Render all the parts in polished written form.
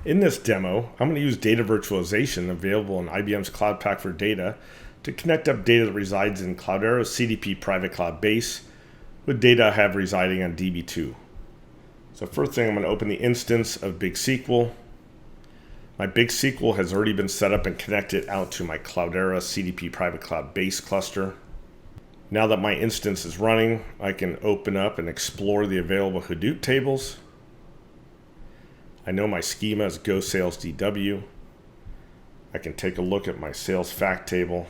In this demo, I'm going to use data virtualization available in IBM's Cloud Pak for Data to connect up data that resides in Cloudera's CDP private cloud base with data I have residing on DB2. So first thing, I'm going to open the instance of Big SQL. My Big SQL has already been set up and connected out to my Cloudera CDP private cloud base cluster. Now that my instance is running, I can open up and explore the available Hadoop tables. I know my schema is Go Sales DW. I can take a look at my sales fact table.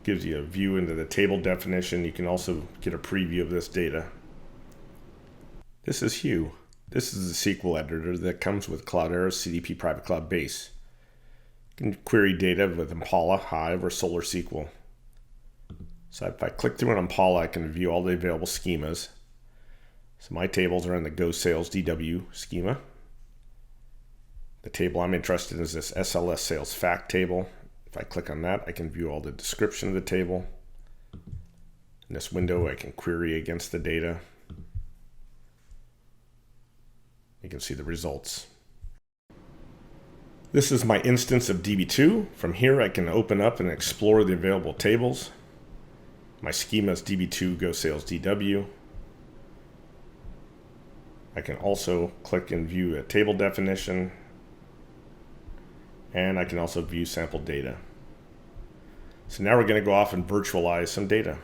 Gives you a view into the table definition. You can also get a preview of this data. This is Hugh. This is the SQL editor that comes with Cloudera's CDP private cloud base. You can query data with Impala, Hive, or Solar SQL. So if I click through an Impala, I can view all the available schemas. So my tables are in the Go Sales DW schema. The table I'm interested in is this SLS Sales Fact table. If I click on that, I can view all the description of the table. In this window, I can query against the data. You can see the results. This is my instance of DB2. From here, I can open up and explore the available tables. My schema is DB2 Go Sales DW. I can also click and view a table definition. And I can also view sample data. So now we're going to go off and virtualize some data.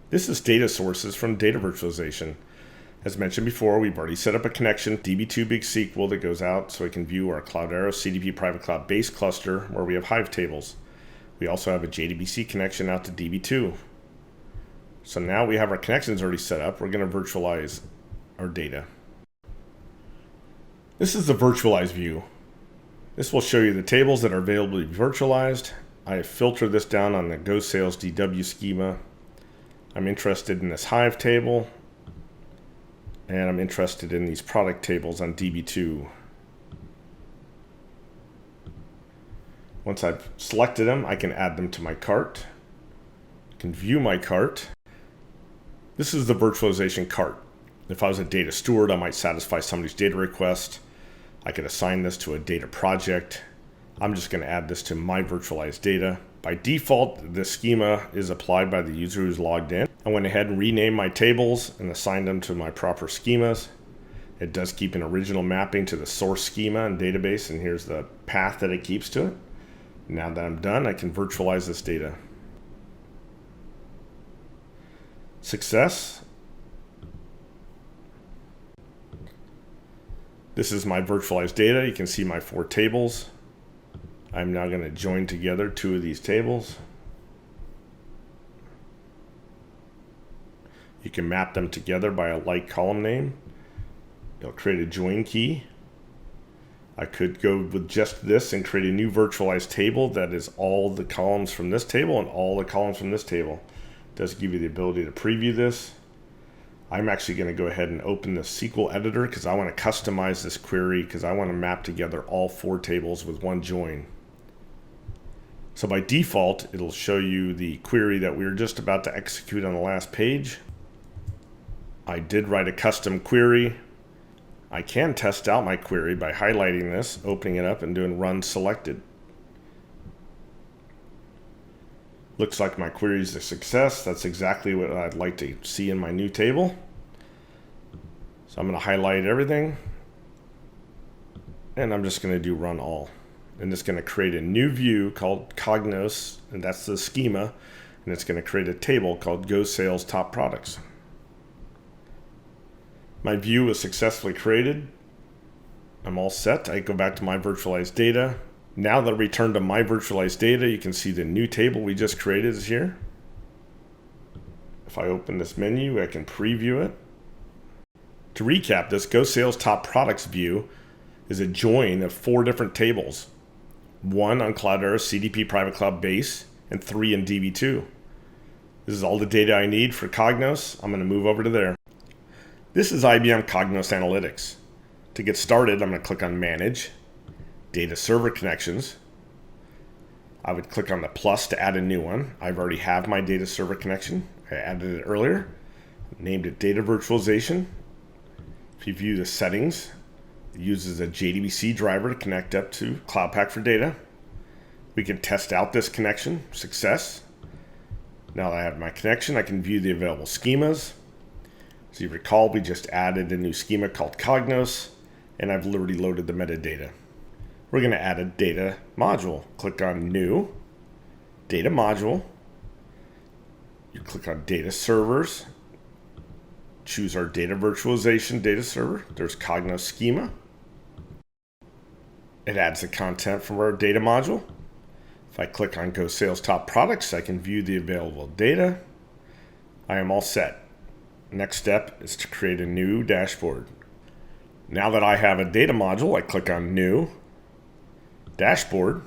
This is data sources from data virtualization. As mentioned before, we've already set up a connection, DB2 Big SQL, that goes out so we can view our Cloudera CDP private cloud base cluster where we have Hive tables. We also have a JDBC connection out to DB2. So now we have our connections already set up. We're going to virtualize our data. This is the virtualized view. This will show you the tables that are available to be virtualized. I have filtered this down on the Go Sales DW schema. I'm interested in this Hive table, and I'm interested in these product tables on DB2. Once I've selected them, I can add them to my cart. I can view my cart. This is the virtualization cart. If I was a data steward, I might satisfy somebody's data request. I could assign this to a data project. I'm just going to add this to my virtualized data. By default, the schema is applied by the user who's logged in. I went ahead and renamed my tables and assigned them to my proper schemas. It does keep an original mapping to the source schema and database, and here's the path that it keeps to it. Now that I'm done, I can virtualize this data. Success. This is my virtualized data. You can see my 4 tables. I'm now going to join together 2 of these tables. You can map them together by a like column name. It'll create a join key. I could go with just this and create a new virtualized table that is all the columns from this table and all the columns from this table. It does give you the ability to preview this. I'm actually going to go ahead and open the SQL Editor because I want to customize this query because I want to map together all 4 tables with one join. So by default, it'll show you the query that we were just about to execute on the last page. I did write a custom query. I can test out my query by highlighting this, opening it up, and doing Run Selected. Looks like my query is a success. That's exactly what I'd like to see in my new table. So I'm going to highlight everything. And I'm just going to do Run All. And it's going to create a new view called Cognos, and that's the schema. And it's going to create a table called Go Sales Top Products. My view was successfully created. I'm all set. I go back to my virtualized data. Now that I return to my virtualized data, you can see the new table we just created is here. If I open this menu, I can preview it. To recap, this Go Sales Top Products view is a join of 4 different tables. 1 on Cloudera's CDP private cloud base and 3 in DB2. This is all the data I need for Cognos. I'm going to move over to there. This is IBM Cognos Analytics. To get started, I'm going to click on Manage, Data Server Connections. I would click on the plus to add a new one. I've already have my data server connection. I added it earlier. Named it Data Virtualization. If you view the settings, it uses a JDBC driver to connect up to Cloud Pak for Data. We can test out this connection. Success. Now that I have my connection, I can view the available schemas. So you recall, we just added a new schema called Cognos, and I've already loaded the metadata. We're going to add a data module. Click on New, Data Module. You click on Data Servers. Choose our Data Virtualization data server. There's Cognos Schema. It adds the content from our data module. If I click on Go Sales Top Products, I can view the available data. I am all set. Next step is to create a new dashboard. Now that I have a data module, I click on New, Dashboard.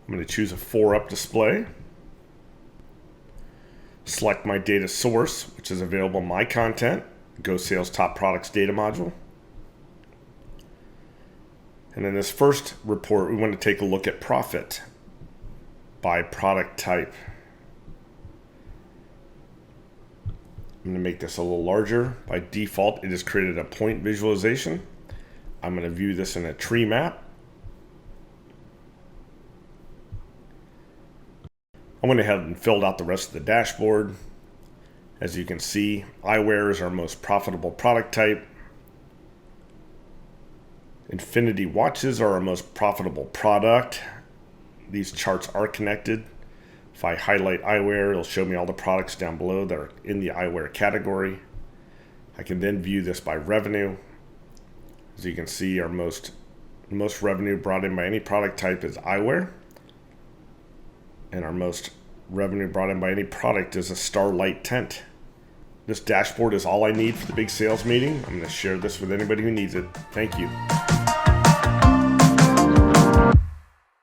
I'm going to choose a 4-up display. Select my data source, which is available in My Content, Go Sales Top Products data module. And in this first report, we want to take a look at profit by product type. I'm going to make this a little larger. By default, it has created a point visualization. I'm going to view this in a tree map. I went ahead and filled out the rest of the dashboard. As you can see, eyewear is our most profitable product type. Infinity watches are our most profitable product. These charts are connected. If I highlight eyewear, it'll show me all the products down below that are in the eyewear category. I can then view this by revenue. As you can see, our most revenue brought in by any product type is eyewear. And our most revenue brought in by any product is a Starlight tent. This dashboard is all I need for the big sales meeting. I'm going to share this with anybody who needs it. Thank you.